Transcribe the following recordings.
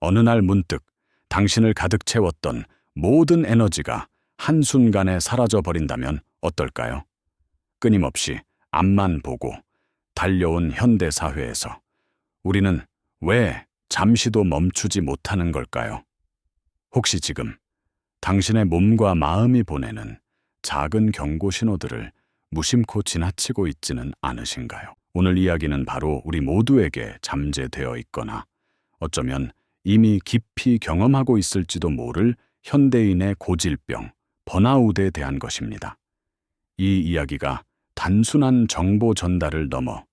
어느 날 문득 당신을 가득 채웠던 모든 에너지가 한순간에 사라져 버린다면 어떨까요? 끊임없이 앞만 보고 달려온 현대 사회에서 우리는 왜 잠시도 멈추지 못하는 걸까요? 혹시 지금 당신의 몸과 마음이 보내는 작은 경고 신호들을 무심코 지나치고 있지는 않으신가요? 오늘 이야기는 바로 우리 모두에게 잠재되어 있거나 어쩌면 이미 깊이 경험하고 있을지도 모를 현대인의 고질병, 번아웃에 대한 것입니다. 이 이야기가 단순한 정보 전달을 넘어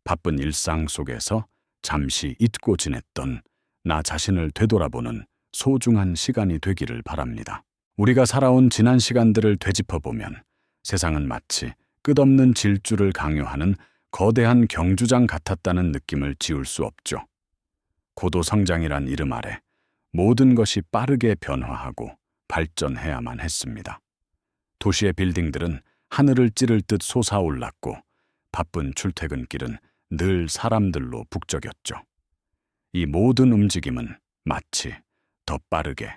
바쁜 일상 속에서 잠시 잊고 지냈던 나 자신을 되돌아보는 소중한 시간이 되기를 바랍니다. 우리가 살아온 지난 시간들을 되짚어보면 세상은 마치 끝없는 질주를 강요하는 거대한 경주장 같았다는 느낌을 지울 수 없죠. 고도 성장이란 이름 아래 모든 것이 빠르게 변화하고 발전해야만 했습니다. 도시의 빌딩들은 하늘을 찌를 듯 솟아올랐고 바쁜 출퇴근길은 늘 사람들로 북적였죠. 이 모든 움직임은 마치 더 빠르게,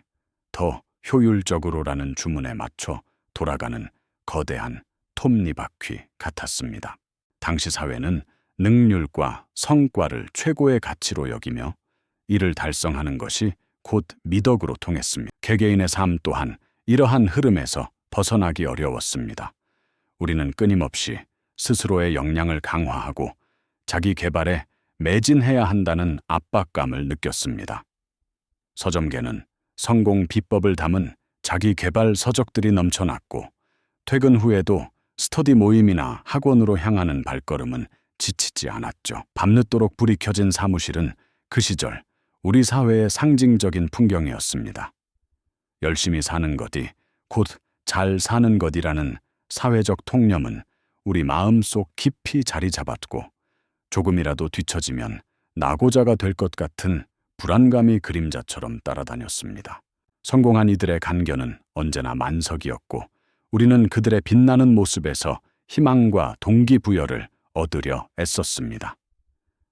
더 효율적으로라는 주문에 맞춰 돌아가는 거대한 톱니바퀴 같았습니다. 당시 사회는 능률과 성과를 최고의 가치로 여기며 이를 달성하는 것이 곧 미덕으로 통했습니다. 개개인의 삶 또한 이러한 흐름에서 벗어나기 어려웠습니다. 우리는 끊임없이 스스로의 역량을 강화하고 자기 개발에 매진해야 한다는 압박감을 느꼈습니다. 서점계는 성공 비법을 담은 자기 개발 서적들이 넘쳐났고 퇴근 후에도 스터디 모임이나 학원으로 향하는 발걸음은 지치지 않았죠. 밤늦도록 불이 켜진 사무실은 그 시절 우리 사회의 상징적인 풍경이었습니다. 열심히 사는 것이 곧 잘 사는 것이라는 사회적 통념은 우리 마음속 깊이 자리 잡았고 조금이라도 뒤처지면 낙오자가 될 것 같은 불안감이 그림자처럼 따라다녔습니다. 성공한 이들의 간견은 언제나 만석이었고 우리는 그들의 빛나는 모습에서 희망과 동기부여를 얻으려 애썼습니다.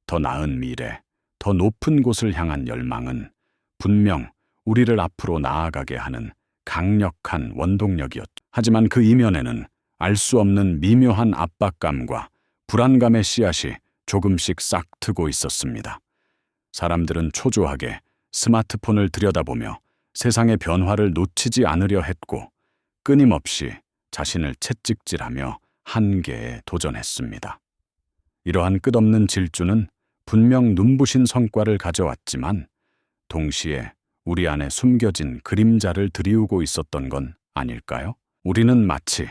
더 나은 미래, 더 높은 곳을 향한 열망은 분명 우리를 앞으로 나아가게 하는 강력한 원동력이었죠. 하지만 그 이면에는 알 수 없는 미묘한 압박감과 불안감의 씨앗이 조금씩 싹트고 있었습니다. 사람들은 초조하게 스마트폰을 들여다보며 세상의 변화를 놓치지 않으려 했고 끊임없이 자신을 채찍질하며 한계에 도전했습니다. 이러한 끝없는 질주는 분명 눈부신 성과를 가져왔지만 동시에 우리 안에 숨겨진 그림자를 들이우고 있었던 건 아닐까요? 우리는 마치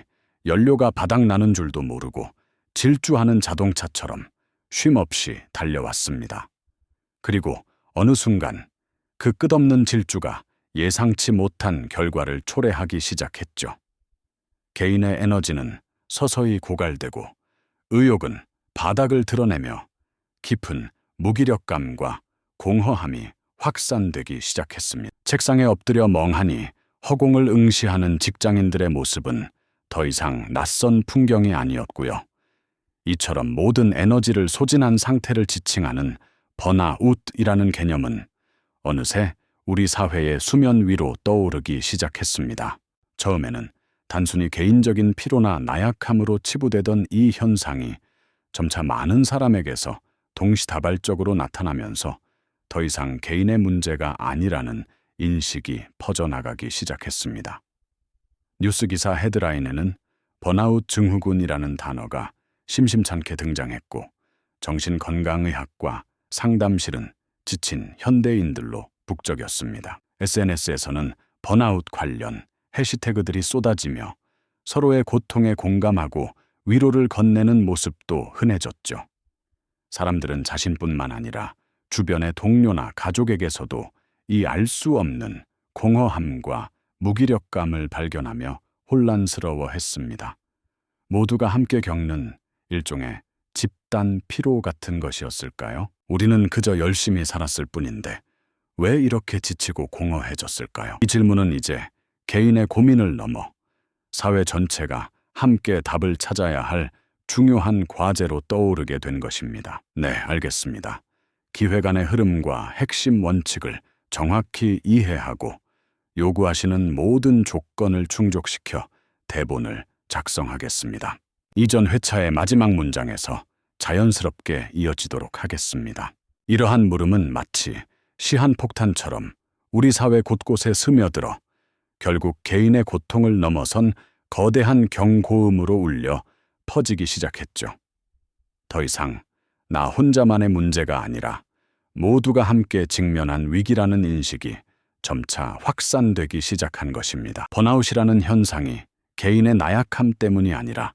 연료가 바닥나는 줄도 모르고 질주하는 자동차처럼 쉼없이 달려왔습니다. 그리고 어느 순간 그 끝없는 질주가 예상치 못한 결과를 초래하기 시작했죠. 개인의 에너지는 서서히 고갈되고 의욕은 바닥을 드러내며 깊은 무기력감과 공허함이 확산되기 시작했습니다. 책상에 엎드려 멍하니 허공을 응시하는 직장인들의 모습은 더 이상 낯선 풍경이 아니었고요. 이처럼 모든 에너지를 소진한 상태를 지칭하는 번아웃이라는 개념은 어느새 우리 사회의 수면 위로 떠오르기 시작했습니다. 처음에는 단순히 개인적인 피로나 나약함으로 치부되던 이 현상이 점차 많은 사람에게서 동시다발적으로 나타나면서 더 이상 개인의 문제가 아니라는 인식이 퍼져나가기 시작했습니다. 뉴스 기사 헤드라인에는 번아웃 증후군이라는 단어가 심심찮게 등장했고 정신건강의학과 상담실은 지친 현대인들로 북적였습니다. SNS에서는 번아웃 관련 해시태그들이 쏟아지며 서로의 고통에 공감하고 위로를 건네는 모습도 흔해졌죠. 사람들은 자신뿐만 아니라 주변의 동료나 가족에게서도 이 알 수 없는 공허함과 무기력감을 발견하며 혼란스러워했습니다. 모두가 함께 겪는 일종의 집단 피로 같은 것이었을까요? 우리는 그저 열심히 살았을 뿐인데 왜 이렇게 지치고 공허해졌을까요? 이 질문은 이제 개인의 고민을 넘어 사회 전체가 함께 답을 찾아야 할 중요한 과제로 떠오르게 된 것입니다. 네, 알겠습니다. 기획안의 흐름과 핵심 원칙을 정확히 이해하고 요구하시는 모든 조건을 충족시켜 대본을 작성하겠습니다. 이전 회차의 마지막 문장에서 자연스럽게 이어지도록 하겠습니다. 이러한 물음은 마치 시한폭탄처럼 우리 사회 곳곳에 스며들어 결국 개인의 고통을 넘어선 거대한 경고음으로 울려 퍼지기 시작했죠. 더 이상 나 혼자만의 문제가 아니라 모두가 함께 직면한 위기라는 인식이 점차 확산되기 시작한 것입니다. 번아웃이라는 현상이 개인의 나약함 때문이 아니라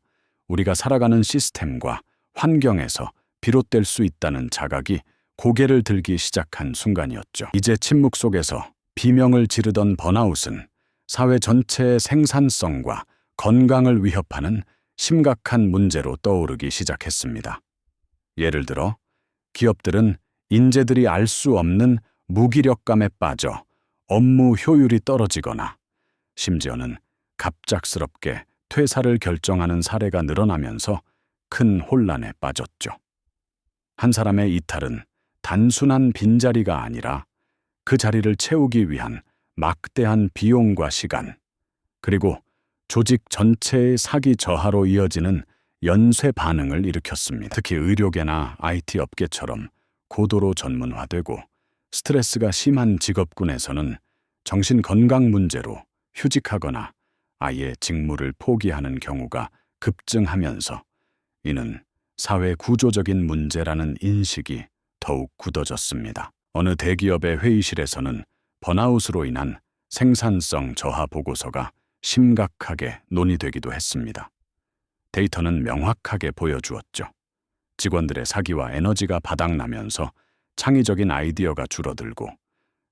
우리가 살아가는 시스템과 환경에서 비롯될 수 있다는 자각이 고개를 들기 시작한 순간이었죠. 이제 침묵 속에서 비명을 지르던 번아웃은 사회 전체의 생산성과 건강을 위협하는 심각한 문제로 떠오르기 시작했습니다. 예를 들어 기업들은 인재들이 알 수 없는 무기력감에 빠져 업무 효율이 떨어지거나 심지어는 갑작스럽게 퇴사를 결정하는 사례가 늘어나면서 큰 혼란에 빠졌죠. 한 사람의 이탈은 단순한 빈자리가 아니라 그 자리를 채우기 위한 막대한 비용과 시간, 그리고 조직 전체의 사기 저하로 이어지는 연쇄 반응을 일으켰습니다. 특히 의료계나 IT 업계처럼 고도로 전문화되고 스트레스가 심한 직업군에서는 정신건강 문제로 휴직하거나 아예 직무를 포기하는 경우가 급증하면서 이는 사회 구조적인 문제라는 인식이 더욱 굳어졌습니다. 어느 대기업의 회의실에서는 번아웃으로 인한 생산성 저하 보고서가 심각하게 논의되기도 했습니다. 데이터는 명확하게 보여주었죠. 직원들의 사기와 에너지가 바닥나면서 창의적인 아이디어가 줄어들고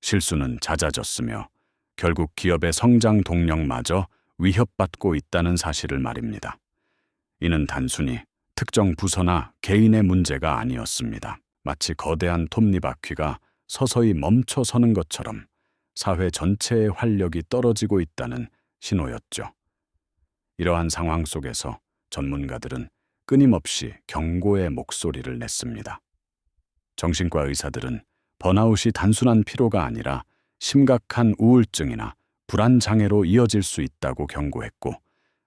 실수는 잦아졌으며 결국 기업의 성장 동력마저 위협받고 있다는 사실을 말입니다. 이는 단순히 특정 부서나 개인의 문제가 아니었습니다. 마치 거대한 톱니바퀴가 서서히 멈춰서는 것처럼 사회 전체의 활력이 떨어지고 있다는 신호였죠. 이러한 상황 속에서 전문가들은 끊임없이 경고의 목소리를 냈습니다. 정신과 의사들은 번아웃이 단순한 피로가 아니라 심각한 우울증이나 불안 장애로 이어질 수 있다고 경고했고,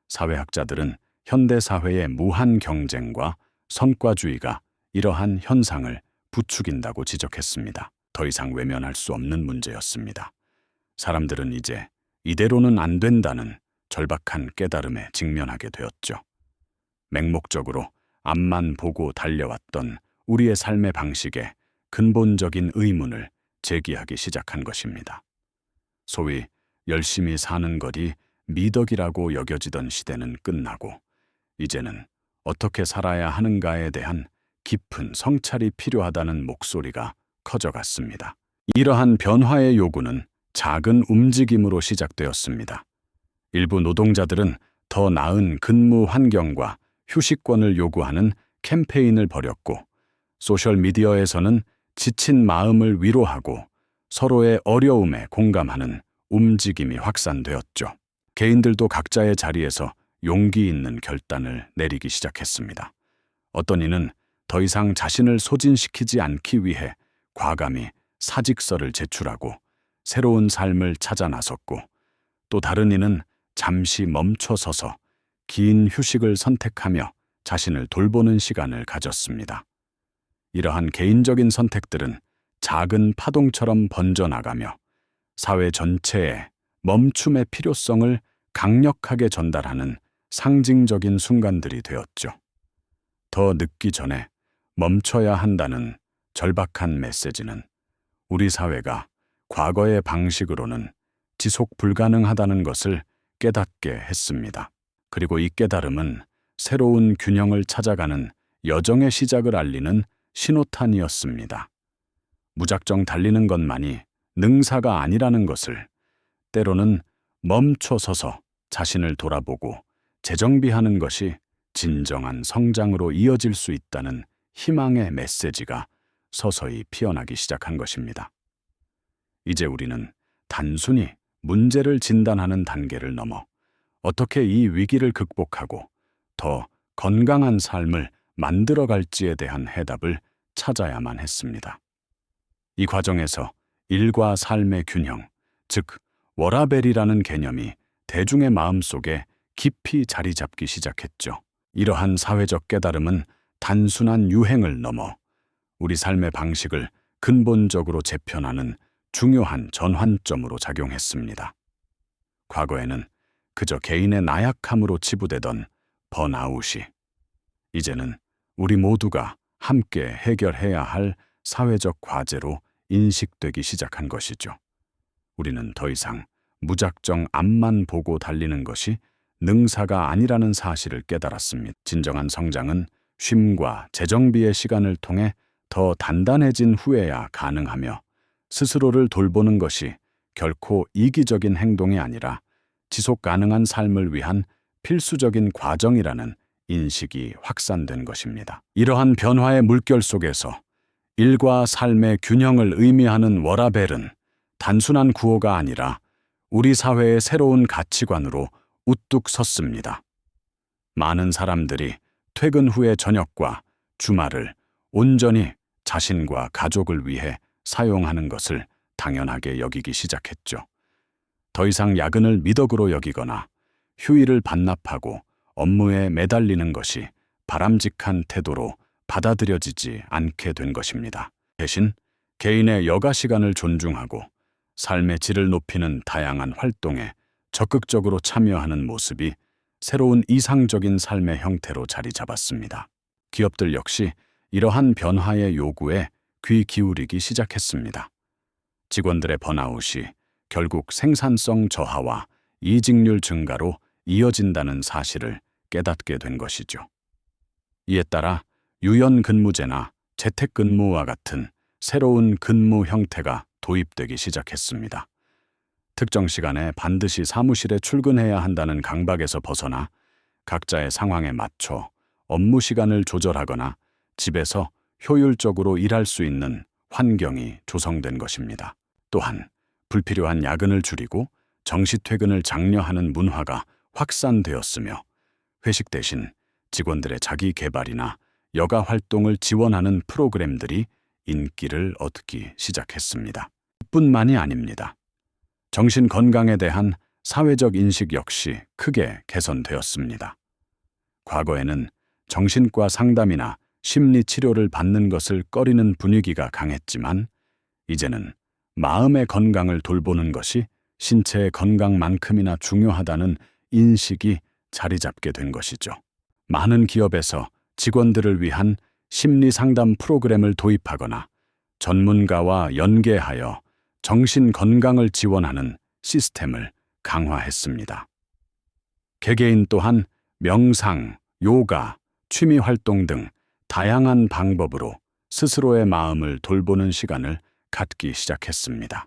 사회학자들은 현대 사회의 무한 경쟁과 성과주의가 이러한 현상을 부추긴다고 지적했습니다. 더 이상 외면할 수 없는 문제였습니다. 사람들은 이제 이대로는 안 된다는 절박한 깨달음에 직면하게 되었죠. 맹목적으로 앞만 보고 달려왔던 우리의 삶의 방식에 근본적인 의문을 제기하기 시작한 것입니다. 소위 열심히 사는 것이 미덕이라고 여겨지던 시대는 끝나고 이제는 어떻게 살아야 하는가에 대한 깊은 성찰이 필요하다는 목소리가 커져갔습니다. 이러한 변화의 요구는 작은 움직임으로 시작되었습니다. 일부 노동자들은 더 나은 근무 환경과 휴식권을 요구하는 캠페인을 벌였고, 소셜미디어에서는 지친 마음을 위로하고 서로의 어려움에 공감하는 움직임이 확산되었죠. 개인들도 각자의 자리에서 용기 있는 결단을 내리기 시작했습니다. 어떤 이는 더 이상 자신을 소진시키지 않기 위해 과감히 사직서를 제출하고 새로운 삶을 찾아 나섰고, 또 다른 이는 잠시 멈춰서서 긴 휴식을 선택하며 자신을 돌보는 시간을 가졌습니다. 이러한 개인적인 선택들은 작은 파동처럼 번져나가며 사회 전체에 멈춤의 필요성을 강력하게 전달하는 상징적인 순간들이 되었죠. 더 늦기 전에 멈춰야 한다는 절박한 메시지는 우리 사회가 과거의 방식으로는 지속 불가능하다는 것을 깨닫게 했습니다. 그리고 이 깨달음은 새로운 균형을 찾아가는 여정의 시작을 알리는 신호탄이었습니다. 무작정 달리는 것만이 능사가 아니라는 것을, 때로는 멈춰서서 자신을 돌아보고 재정비하는 것이 진정한 성장으로 이어질 수 있다는 희망의 메시지가 서서히 피어나기 시작한 것입니다. 이제 우리는 단순히 문제를 진단하는 단계를 넘어 어떻게 이 위기를 극복하고 더 건강한 삶을 만들어갈지에 대한 해답을 찾아야만 했습니다. 이 과정에서 일과 삶의 균형, 즉 워라밸이라는 개념이 대중의 마음속에 깊이 자리 잡기 시작했죠. 이러한 사회적 깨달음은 단순한 유행을 넘어 우리 삶의 방식을 근본적으로 재편하는 중요한 전환점으로 작용했습니다. 과거에는 그저 개인의 나약함으로 치부되던 번아웃이 이제는 우리 모두가 함께 해결해야 할 사회적 과제로 인식되기 시작한 것이죠. 우리는 더 이상 무작정 앞만 보고 달리는 것이 능사가 아니라는 사실을 깨달았습니다. 진정한 성장은 쉼과 재정비의 시간을 통해 더 단단해진 후에야 가능하며 스스로를 돌보는 것이 결코 이기적인 행동이 아니라 지속 가능한 삶을 위한 필수적인 과정이라는 인식이 확산된 것입니다. 이러한 변화의 물결 속에서 일과 삶의 균형을 의미하는 워라밸은 단순한 구호가 아니라 우리 사회의 새로운 가치관으로 우뚝 섰습니다. 많은 사람들이 퇴근 후의 저녁과 주말을 온전히 자신과 가족을 위해 사용하는 것을 당연하게 여기기 시작했죠. 더 이상 야근을 미덕으로 여기거나 휴일을 반납하고 업무에 매달리는 것이 바람직한 태도로 받아들여지지 않게 된 것입니다. 대신 개인의 여가 시간을 존중하고 삶의 질을 높이는 다양한 활동에 적극적으로 참여하는 모습이 새로운 이상적인 삶의 형태로 자리 잡았습니다. 기업들 역시 이러한 변화의 요구에 귀 기울이기 시작했습니다. 직원들의 번아웃이 결국 생산성 저하와 이직률 증가로 이어진다는 사실을 깨닫게 된 것이죠. 이에 따라 유연근무제나 재택근무와 같은 새로운 근무 형태가 도입되기 시작했습니다. 특정 시간에 반드시 사무실에 출근해야 한다는 강박에서 벗어나 각자의 상황에 맞춰 업무 시간을 조절하거나 집에서 효율적으로 일할 수 있는 환경이 조성된 것입니다. 또한 불필요한 야근을 줄이고 정시 퇴근을 장려하는 문화가 확산되었으며 회식 대신 직원들의 자기 개발이나 여가 활동을 지원하는 프로그램들이 인기를 얻기 시작했습니다. 뿐만이 아닙니다. 정신 건강에 대한 사회적 인식 역시 크게 개선되었습니다. 과거에는 정신과 상담이나 심리 치료를 받는 것을 꺼리는 분위기가 강했지만 이제는 마음의 건강을 돌보는 것이 신체의 건강만큼이나 중요하다는 인식이 자리 잡게 된 것이죠. 많은 기업에서 직원들을 위한 심리 상담 프로그램을 도입하거나 전문가와 연계하여 정신 건강을 지원하는 시스템을 강화했습니다. 개개인 또한 명상, 요가, 취미 활동 등 다양한 방법으로 스스로의 마음을 돌보는 시간을 갖기 시작했습니다.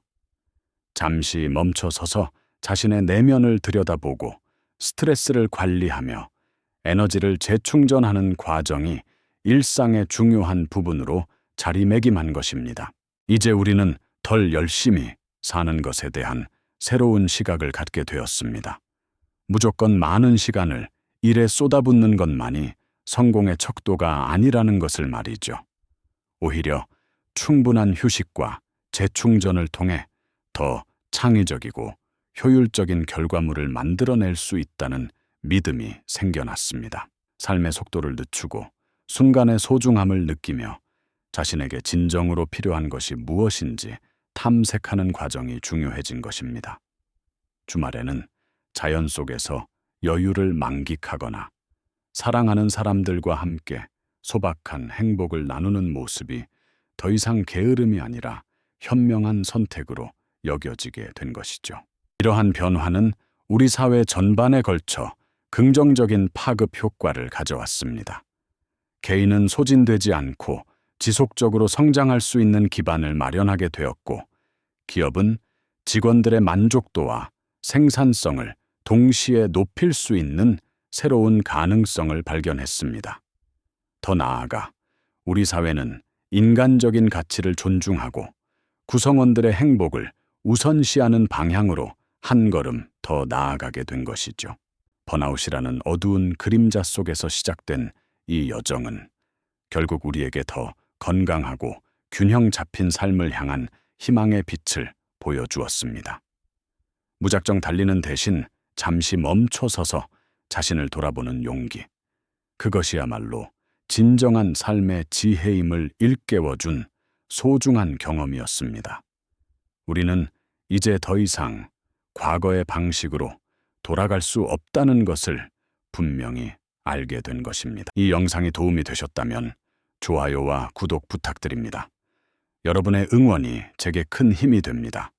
잠시 멈춰서서 자신의 내면을 들여다보고 스트레스를 관리하며 에너지를 재충전하는 과정이 일상의 중요한 부분으로 자리매김한 것입니다. 이제 우리는 덜 열심히 사는 것에 대한 새로운 시각을 갖게 되었습니다. 무조건 많은 시간을 일에 쏟아붓는 것만이 성공의 척도가 아니라는 것을 말이죠. 오히려 충분한 휴식과 재충전을 통해 더 창의적이고 효율적인 결과물을 만들어낼 수 있다는 믿음이 생겨났습니다. 삶의 속도를 늦추고 순간의 소중함을 느끼며 자신에게 진정으로 필요한 것이 무엇인지 탐색하는 과정이 중요해진 것입니다. 주말에는 자연 속에서 여유를 만끽하거나 사랑하는 사람들과 함께 소박한 행복을 나누는 모습이 더 이상 게으름이 아니라 현명한 선택으로 여겨지게 된 것이죠. 이러한 변화는 우리 사회 전반에 걸쳐 긍정적인 파급 효과를 가져왔습니다. 개인은 소진되지 않고 지속적으로 성장할 수 있는 기반을 마련하게 되었고, 기업은 직원들의 만족도와 생산성을 동시에 높일 수 있는 새로운 가능성을 발견했습니다. 더 나아가 우리 사회는 인간적인 가치를 존중하고 구성원들의 행복을 우선시하는 방향으로 한 걸음 더 나아가게 된 것이죠. 번아웃이라는 어두운 그림자 속에서 시작된 이 여정은 결국 우리에게 더 건강하고 균형 잡힌 삶을 향한 희망의 빛을 보여주었습니다. 무작정 달리는 대신 잠시 멈춰서서 자신을 돌아보는 용기. 그것이야말로 진정한 삶의 지혜임을 일깨워준 소중한 경험이었습니다. 우리는 이제 더 이상 과거의 방식으로 돌아갈 수 없다는 것을 분명히 알게 된 것입니다. 이 영상이 도움이 되셨다면 좋아요와 구독 부탁드립니다. 여러분의 응원이 제게 큰 힘이 됩니다.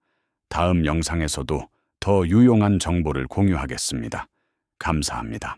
다음 영상에서도 더 유용한 정보를 공유하겠습니다. 감사합니다.